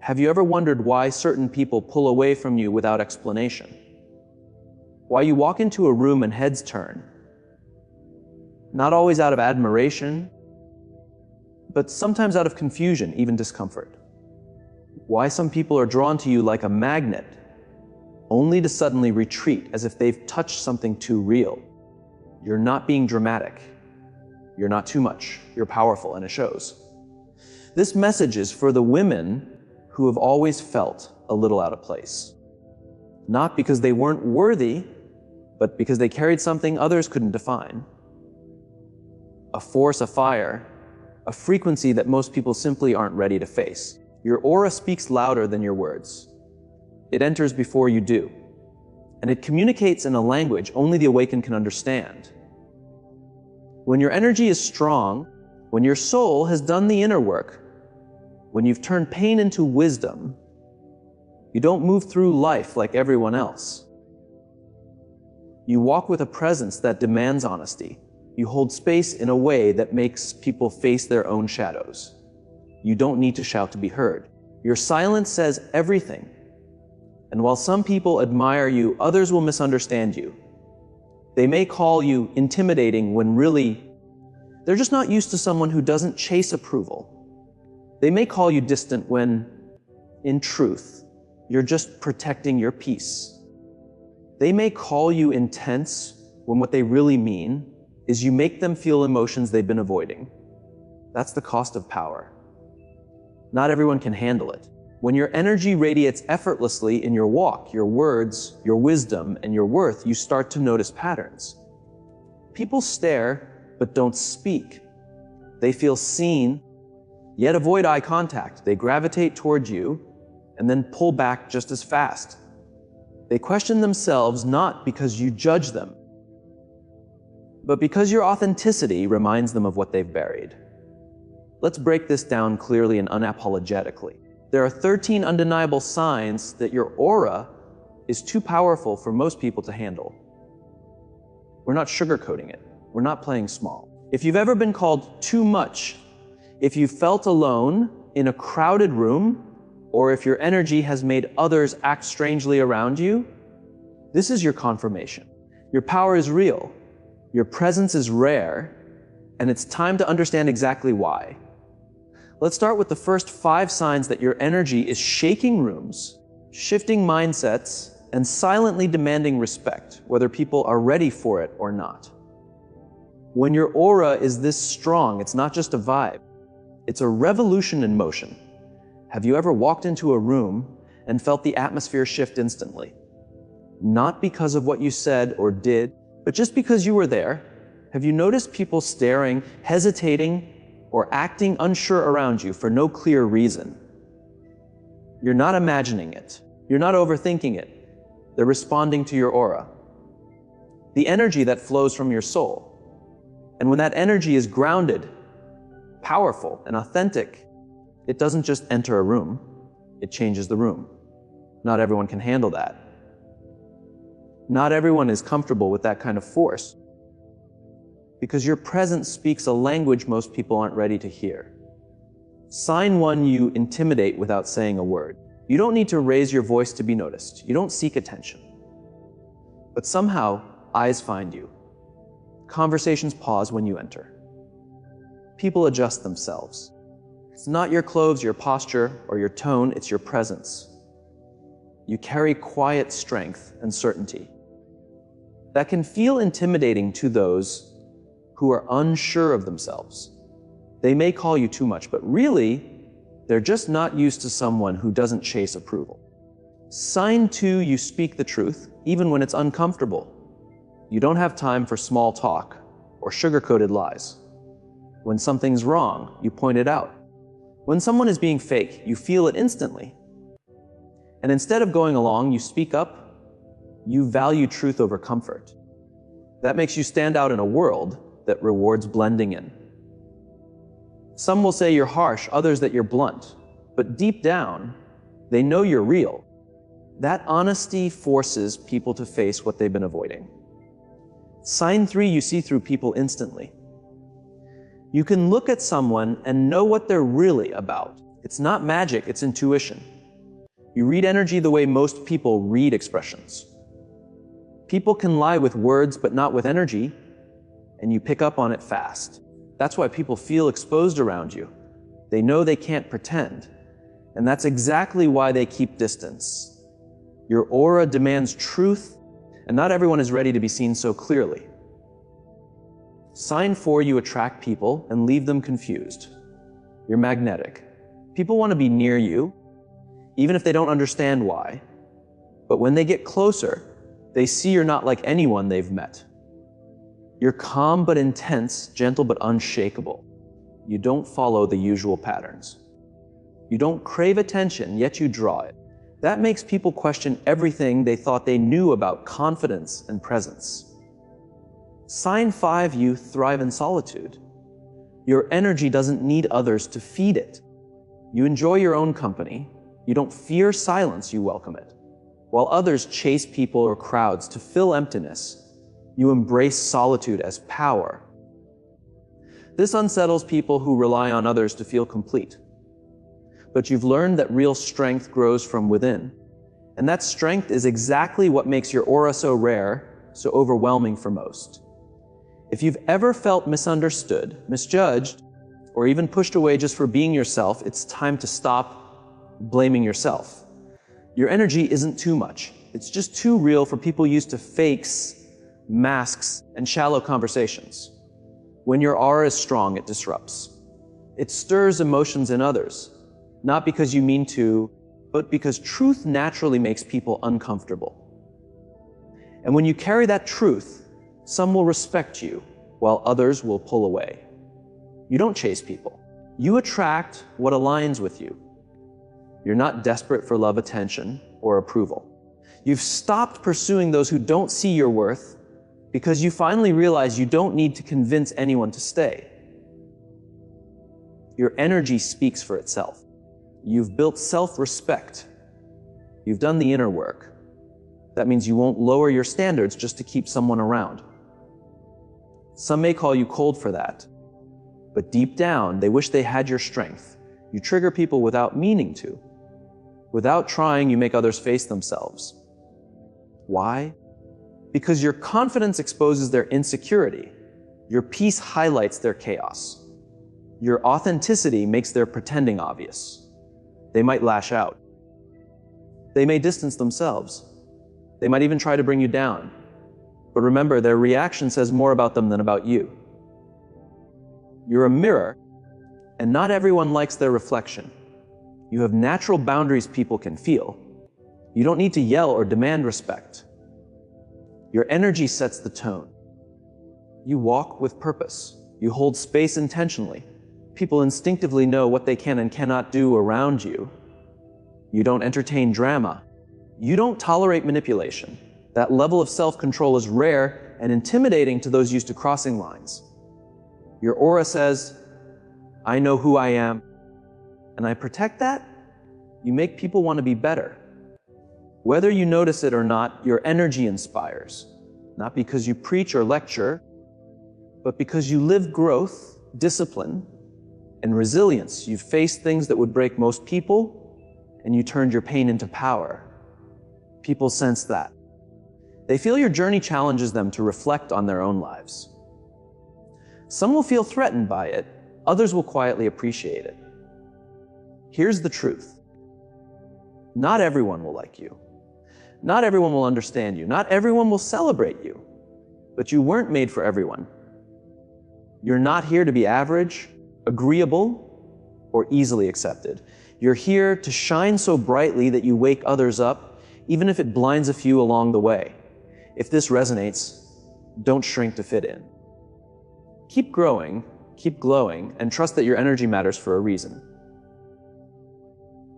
Have you ever wondered why certain people pull away from you without explanation? Why you walk into a room and heads turn? Not always out of admiration, but sometimes out of confusion, even discomfort. Why some people are drawn to you like a magnet, only to suddenly retreat as if they've touched something too real. You're not being dramatic. You're not too much. You're powerful, and it shows. This message is for the women who have always felt a little out of place. Not because they weren't worthy, but because they carried something others couldn't define. A force, a fire, a frequency that most people simply aren't ready to face. Your aura speaks louder than your words. It enters before you do. And it communicates in a language only the awakened can understand. When your energy is strong, when your soul has done the inner work, when you've turned pain into wisdom, you don't move through life like everyone else. You walk with a presence that demands honesty. You hold space in a way that makes people face their own shadows. You don't need to shout to be heard. Your silence says everything. And while some people admire you, others will misunderstand you. They may call you intimidating when really, they're just not used to someone who doesn't chase approval. They may call you distant when, in truth, you're just protecting your peace. They may call you intense when what they really mean is you make them feel emotions they've been avoiding. That's the cost of power. Not everyone can handle it. When your energy radiates effortlessly in your walk, your words, your wisdom, and your worth, you start to notice patterns. People stare, but don't speak. They feel seen, yet avoid eye contact. They gravitate toward you, and then pull back just as fast. They question themselves not because you judge them, but because your authenticity reminds them of what they've buried. Let's break this down clearly and unapologetically. There are 13 undeniable signs that your aura is too powerful for most people to handle. We're not sugarcoating it. We're not playing small. If you've ever been called too much, if you felt alone in a crowded room, or if your energy has made others act strangely around you, this is your confirmation. Your power is real. Your presence is rare, and it's time to understand exactly why. Let's start with the first 5 signs that your energy is shaking rooms, shifting mindsets, and silently demanding respect, whether people are ready for it or not. When your aura is this strong, it's not just a vibe. It's a revolution in motion. Have you ever walked into a room and felt the atmosphere shift instantly? Not because of what you said or did, but just because you were there. Have you noticed people staring, hesitating, or acting unsure around you for no clear reason? You're not imagining it. You're not overthinking it. They're responding to your aura, the energy that flows from your soul. And when that energy is grounded, powerful, and authentic, it doesn't just enter a room, it changes the room. Not everyone can handle that. Not everyone is comfortable with that kind of force, because your presence speaks a language most people aren't ready to hear. Sign 1, you intimidate without saying a word. You don't need to raise your voice to be noticed. You don't seek attention. But somehow, eyes find you. Conversations pause when you enter. People adjust themselves. It's not your clothes, your posture, or your tone, it's your presence. You carry quiet strength and certainty. That can feel intimidating to those who are unsure of themselves. They may call you too much, but really, they're just not used to someone who doesn't chase approval. Sign 2, you speak the truth, even when it's uncomfortable. You don't have time for small talk or sugar-coated lies. When something's wrong, you point it out. When someone is being fake, you feel it instantly. And instead of going along, you speak up. You value truth over comfort. That makes you stand out in a world that rewards blending in. Some will say you're harsh, others that you're blunt. But deep down, they know you're real. That honesty forces people to face what they've been avoiding. Sign 3, you see through people instantly. You can look at someone and know what they're really about. It's not magic, it's intuition. You read energy the way most people read expressions. People can lie with words, but not with energy, and you pick up on it fast. That's why people feel exposed around you. They know they can't pretend, and that's exactly why they keep distance. Your aura demands truth, and not everyone is ready to be seen so clearly. Sign 4, you attract people and leave them confused. You're magnetic. People want to be near you, even if they don't understand why. But when they get closer, they see you're not like anyone they've met. You're calm but intense, gentle but unshakable. You don't follow the usual patterns. You don't crave attention, yet you draw it. That makes people question everything they thought they knew about confidence and presence. Sign 5, you thrive in solitude. Your energy doesn't need others to feed it. You enjoy your own company. You don't fear silence, you welcome it. While others chase people or crowds to fill emptiness, you embrace solitude as power. This unsettles people who rely on others to feel complete. But you've learned that real strength grows from within. And that strength is exactly what makes your aura so rare, so overwhelming for most. If you've ever felt misunderstood, misjudged, or even pushed away just for being yourself, it's time to stop blaming yourself. Your energy isn't too much. It's just too real for people used to fakes, masks, and shallow conversations. When your aura is strong, it disrupts. It stirs emotions in others, not because you mean to, but because truth naturally makes people uncomfortable. And when you carry that truth, some will respect you, while others will pull away. You don't chase people. You attract what aligns with you. You're not desperate for love, attention, or approval. You've stopped pursuing those who don't see your worth because you finally realize you don't need to convince anyone to stay. Your energy speaks for itself. You've built self-respect. You've done the inner work. That means you won't lower your standards just to keep someone around. Some may call you cold for that, but deep down, they wish they had your strength. You trigger people without meaning to. Without trying, you make others face themselves. Why? Because your confidence exposes their insecurity. Your peace highlights their chaos. Your authenticity makes their pretending obvious. They might lash out. They may distance themselves. They might even try to bring you down. But remember, their reaction says more about them than about you. You're a mirror, and not everyone likes their reflection. You have natural boundaries people can feel. You don't need to yell or demand respect. Your energy sets the tone. You walk with purpose. You hold space intentionally. People instinctively know what they can and cannot do around you. You don't entertain drama. You don't tolerate manipulation. That level of self-control is rare and intimidating to those used to crossing lines. Your aura says, I know who I am, and I protect that. You make people want to be better. Whether you notice it or not, your energy inspires, not because you preach or lecture, but because you live growth, discipline, and resilience. You've faced things that would break most people, and you turned your pain into power. People sense that. They feel your journey challenges them to reflect on their own lives. Some will feel threatened by it, others will quietly appreciate it. Here's the truth. Not everyone will like you. Not everyone will understand you. Not everyone will celebrate you. But you weren't made for everyone. You're not here to be average, agreeable, or easily accepted. You're here to shine so brightly that you wake others up, even if it blinds a few along the way. If this resonates, don't shrink to fit in. Keep growing, keep glowing, and trust that your energy matters for a reason.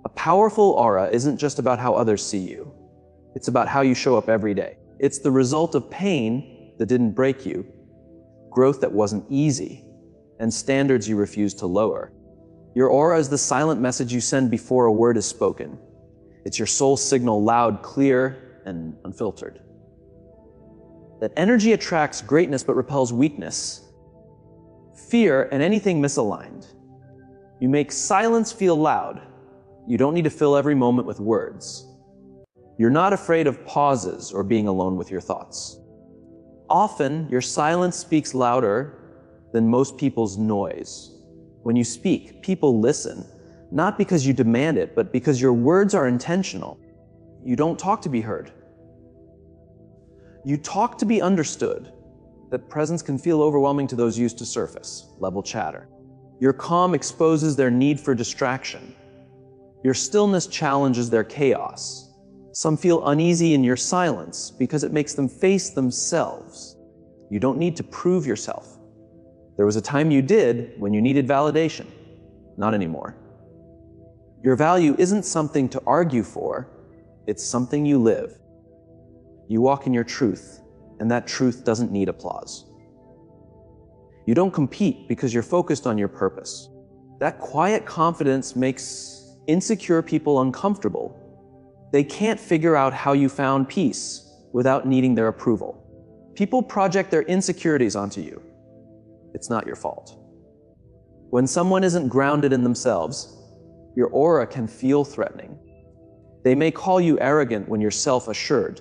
A powerful aura isn't just about how others see you. It's about how you show up every day. It's the result of pain that didn't break you, growth that wasn't easy, and standards you refused to lower. Your aura is the silent message you send before a word is spoken. It's your soul signal, loud, clear, and unfiltered. That energy attracts greatness but repels weakness, fear, and anything misaligned. You make silence feel loud, You don't need to fill every moment with words. You're not afraid of pauses or being alone with your thoughts. Often, your silence speaks louder than most people's noise. When you speak, people listen, not because you demand it, but because your words are intentional. You don't talk to be heard. You talk to be understood. That presence can feel overwhelming to those used to surface-level chatter. Your calm exposes their need for distraction. Your stillness challenges their chaos. Some feel uneasy in your silence because it makes them face themselves. You don't need to prove yourself. There was a time you did when you needed validation. Not anymore. Your value isn't something to argue for, it's something you live. You walk in your truth, and that truth doesn't need applause. You don't compete because you're focused on your purpose. That quiet confidence makes insecure people uncomfortable. They can't figure out how you found peace without needing their approval. People project their insecurities onto you. It's not your fault. When someone isn't grounded in themselves, your aura can feel threatening. They may call you arrogant when you're self-assured.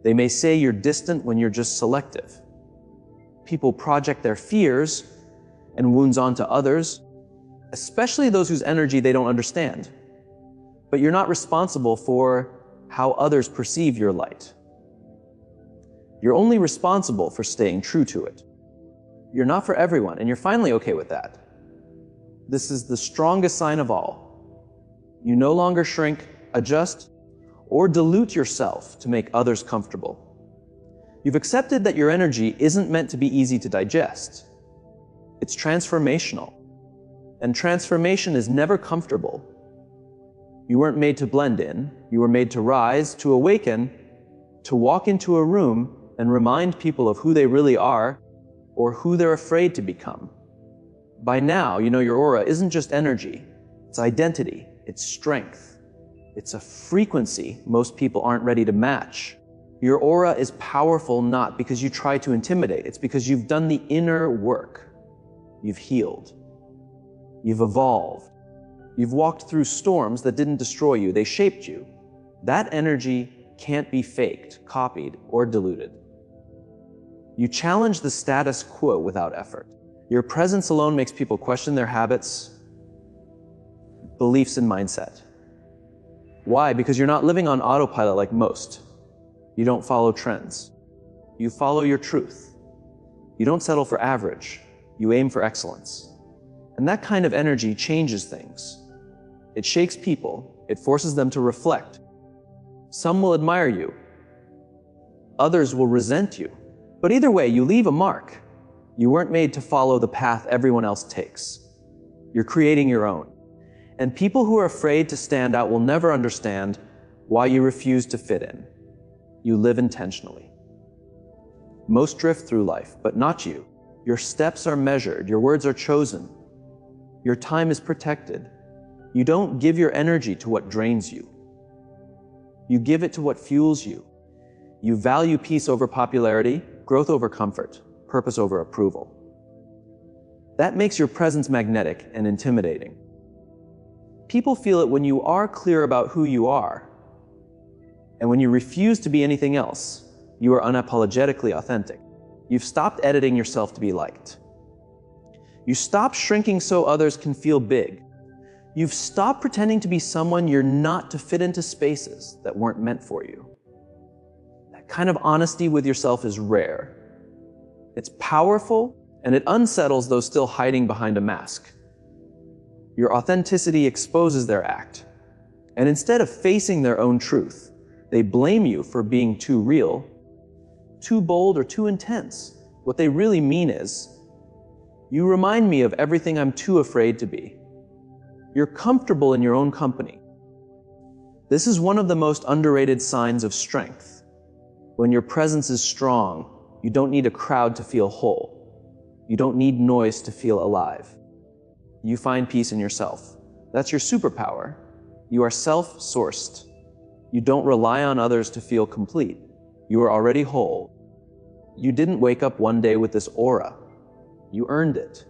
They may say you're distant when you're just selective. People project their fears and wounds onto others, especially those whose energy they don't understand. But you're not responsible for how others perceive your light. You're only responsible for staying true to it. You're not for everyone, and you're finally okay with that. This is the strongest sign of all. You no longer shrink, adjust, or dilute yourself to make others comfortable. You've accepted that your energy isn't meant to be easy to digest. It's transformational. And transformation is never comfortable. You weren't made to blend in. You were made to rise, to awaken, to walk into a room and remind people of who they really are or who they're afraid to become. By now, you know your aura isn't just energy. It's identity. It's strength. It's a frequency most people aren't ready to match. Your aura is powerful not because you try to intimidate. It's because you've done the inner work. You've healed. You've evolved. You've walked through storms that didn't destroy you. They shaped you. That energy can't be faked, copied, or diluted. You challenge the status quo without effort. Your presence alone makes people question their habits, beliefs, and mindset. Why? Because you're not living on autopilot like most. You don't follow trends. You follow your truth. You don't settle for average. You aim for excellence. And that kind of energy changes things. It shakes people. It forces them to reflect. Some will admire you. Others will resent you. But either way, you leave a mark. You weren't made to follow the path everyone else takes. You're creating your own. And people who are afraid to stand out will never understand why you refuse to fit in. You live intentionally. Most drift through life, but not you. Your steps are measured. Your words are chosen. Your time is protected. You don't give your energy to what drains you. You give it to what fuels you. You value peace over popularity, growth over comfort, purpose over approval. That makes your presence magnetic and intimidating. People feel it when you are clear about who you are. And when you refuse to be anything else, you are unapologetically authentic. You've stopped editing yourself to be liked. You stop shrinking so others can feel big. You've stopped pretending to be someone you're not to fit into spaces that weren't meant for you. That kind of honesty with yourself is rare. It's powerful, and it unsettles those still hiding behind a mask. Your authenticity exposes their act. And instead of facing their own truth, they blame you for being too real, too bold, or too intense. What they really mean is, you remind me of everything I'm too afraid to be. You're comfortable in your own company. This is one of the most underrated signs of strength. When your presence is strong, you don't need a crowd to feel whole. You don't need noise to feel alive. You find peace in yourself. That's your superpower. You are self-sourced. You don't rely on others to feel complete. You are already whole. You didn't wake up one day with this aura. You earned it.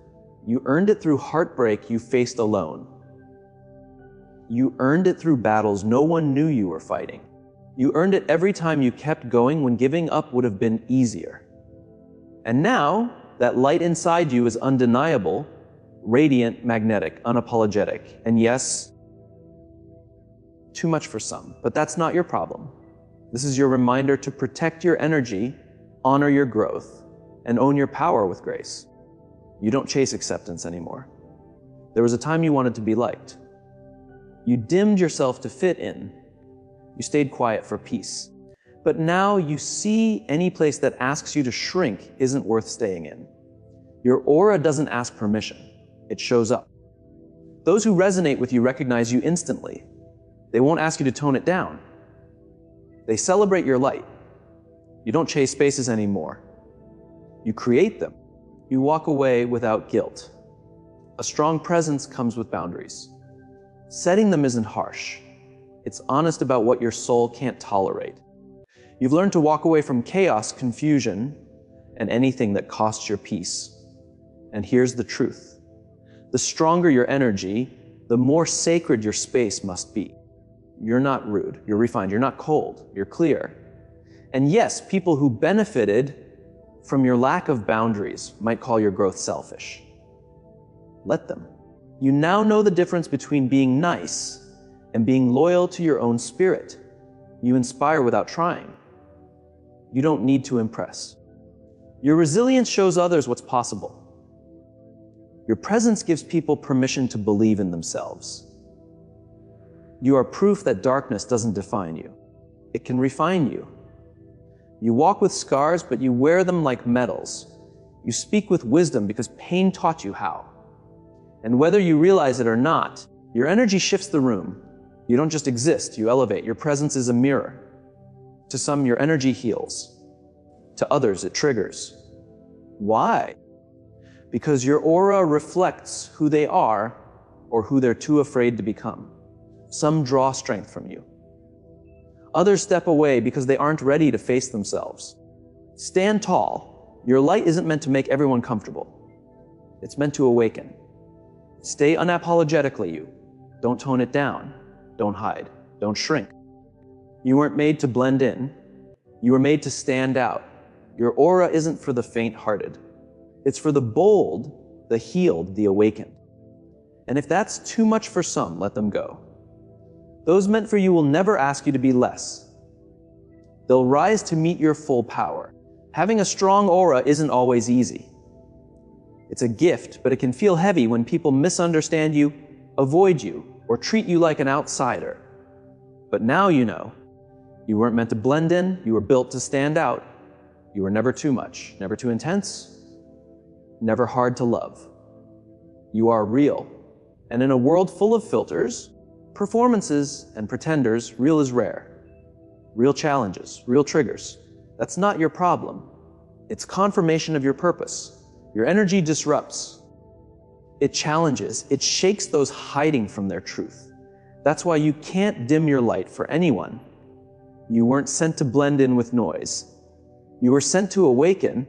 You earned it through heartbreak you faced alone. You earned it through battles no one knew you were fighting. You earned it every time you kept going when giving up would have been easier. And now, that light inside you is undeniable, radiant, magnetic, unapologetic, and yes, too much for some, but that's not your problem. This is your reminder to protect your energy, honor your growth, and own your power with grace. You don't chase acceptance anymore. There was a time you wanted to be liked. You dimmed yourself to fit in. You stayed quiet for peace. But now you see any place that asks you to shrink isn't worth staying in. Your aura doesn't ask permission. It shows up. Those who resonate with you recognize you instantly. They won't ask you to tone it down. They celebrate your light. You don't chase spaces anymore. You create them. You walk away without guilt. A strong presence comes with boundaries. Setting them isn't harsh. It's honest about what your soul can't tolerate. You've learned to walk away from chaos, confusion, and anything that costs your peace. And here's the truth. The stronger your energy, the more sacred your space must be. You're not rude, you're refined, you're not cold, you're clear. And yes, people who benefited from your lack of boundaries might call your growth selfish. Let them. You now know the difference between being nice and being loyal to your own spirit. You inspire without trying. You don't need to impress. Your resilience shows others what's possible. Your presence gives people permission to believe in themselves. You are proof that darkness doesn't define you. It can refine you. You walk with scars, but you wear them like medals. You speak with wisdom because pain taught you how. And whether you realize it or not, your energy shifts the room. You don't just exist, you elevate. Your presence is a mirror. To some, your energy heals. To others, it triggers. Why? Because your aura reflects who they are or who they're too afraid to become. Some draw strength from you. Others step away because they aren't ready to face themselves. Stand tall. Your light isn't meant to make everyone comfortable. It's meant to awaken. Stay unapologetically you. Don't tone it down. Don't hide. Don't shrink. You weren't made to blend in. You were made to stand out. Your aura isn't for the faint-hearted. It's for the bold, the healed, the awakened. And if that's too much for some, let them go. Those meant for you will never ask you to be less. They'll rise to meet your full power. Having a strong aura isn't always easy. It's a gift, but it can feel heavy when people misunderstand you, avoid you, or treat you like an outsider. But now you know. You weren't meant to blend in, you were built to stand out. You were never too much, never too intense, never hard to love. You are real. And in a world full of filters, performances, and pretenders, real is rare. Real challenges, real triggers. That's not your problem. It's confirmation of your purpose. Your energy disrupts. It challenges. It shakes those hiding from their truth. That's why you can't dim your light for anyone. You weren't sent to blend in with noise. You were sent to awaken,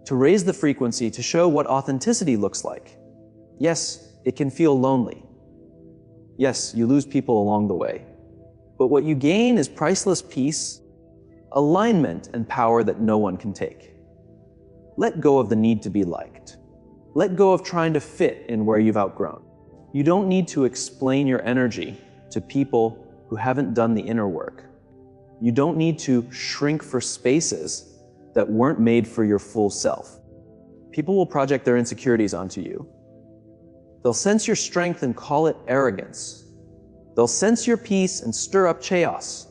to raise the frequency, to show what authenticity looks like. Yes, it can feel lonely. Yes, you lose people along the way. But what you gain is priceless peace, alignment, and power that no one can take. Let go of the need to be liked. Let go of trying to fit in where you've outgrown. You don't need to explain your energy to people who haven't done the inner work. You don't need to shrink for spaces that weren't made for your full self. People will project their insecurities onto you. They'll sense your strength and call it arrogance. They'll sense your peace and stir up chaos.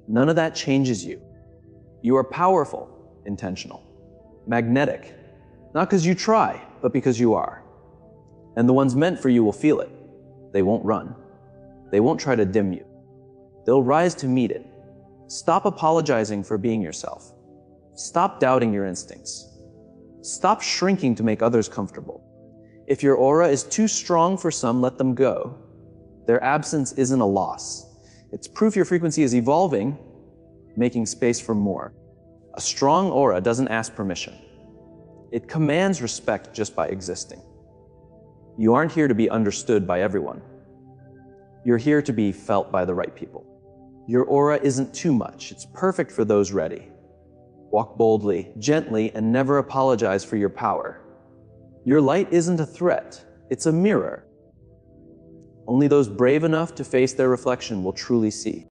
None of that changes you. You are powerful, intentional, magnetic, not because you try, but because you are. And the ones meant for you will feel it. They won't run. They won't try to dim you. They'll rise to meet it. Stop apologizing for being yourself. Stop doubting your instincts. Stop shrinking to make others comfortable. If your aura is too strong for some, let them go. Their absence isn't a loss. It's proof your frequency is evolving, making space for more. A strong aura doesn't ask permission. It commands respect just by existing. You aren't here to be understood by everyone. You're here to be felt by the right people. Your aura isn't too much. It's perfect for those ready. Walk boldly, gently, and never apologize for your power. Your light isn't a threat. It's a mirror. Only those brave enough to face their reflection will truly see.